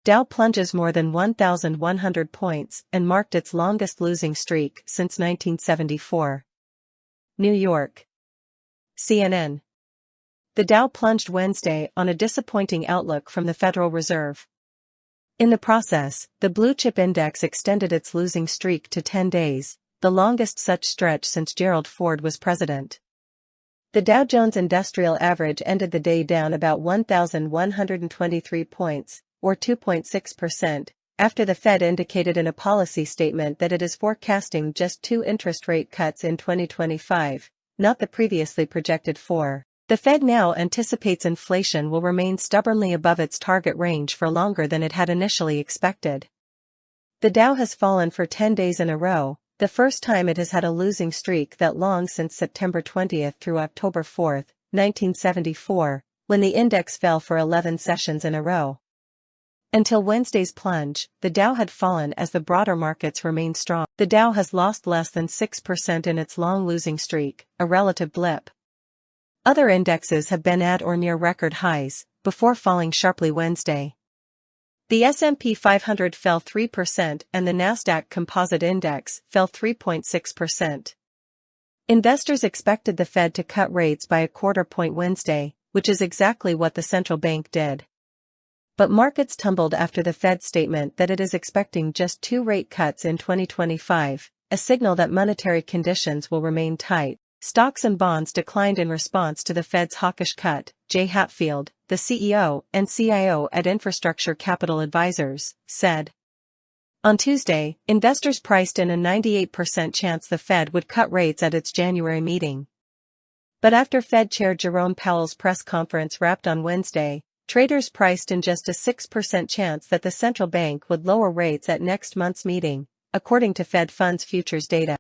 Dow plunges more than 1,100 points and marked its longest losing streak since 1974. New York. CNN. The Dow plunged Wednesday on a disappointing outlook from the Federal Reserve. In the process, the blue-chip index extended its losing streak to 10 days, the longest such stretch since Gerald Ford was president. The Dow Jones Industrial Average ended the day down about 1,123 points, or 2.6%, after the Fed indicated in a policy statement that it is forecasting just 2 interest rate cuts in 2025, not the previously projected 4. The Fed now anticipates inflation will remain stubbornly above its target range for longer than it had initially expected. The Dow has fallen for 10 days in a row, the first time it has had a losing streak that long since September 20 through October 4, 1974, when the index fell for 11 sessions in a row. Until Wednesday's plunge, the Dow had fallen as the broader markets remained strong. The Dow has lost less than 6% in its long losing streak, a relative blip. Other indexes have been at or near record highs, before falling sharply Wednesday. The S&P 500 fell 3% and the Nasdaq Composite Index fell 3.6%. Investors expected the Fed to cut rates by a quarter point Wednesday, which is exactly what the central bank did. But markets tumbled after the Fed's statement that it is expecting just 2 rate cuts in 2025, a signal that monetary conditions will remain tight. Stocks and bonds declined in response to the Fed's hawkish cut, Jay Hatfield, the CEO and CIO at Infrastructure Capital Advisors, said. On Tuesday, investors priced in a 98% chance the Fed would cut rates at its January meeting. But after Fed Chair Jerome Powell's press conference wrapped on Wednesday, traders priced in just a 6% chance that the central bank would lower rates at next month's meeting, according to Fed funds futures data.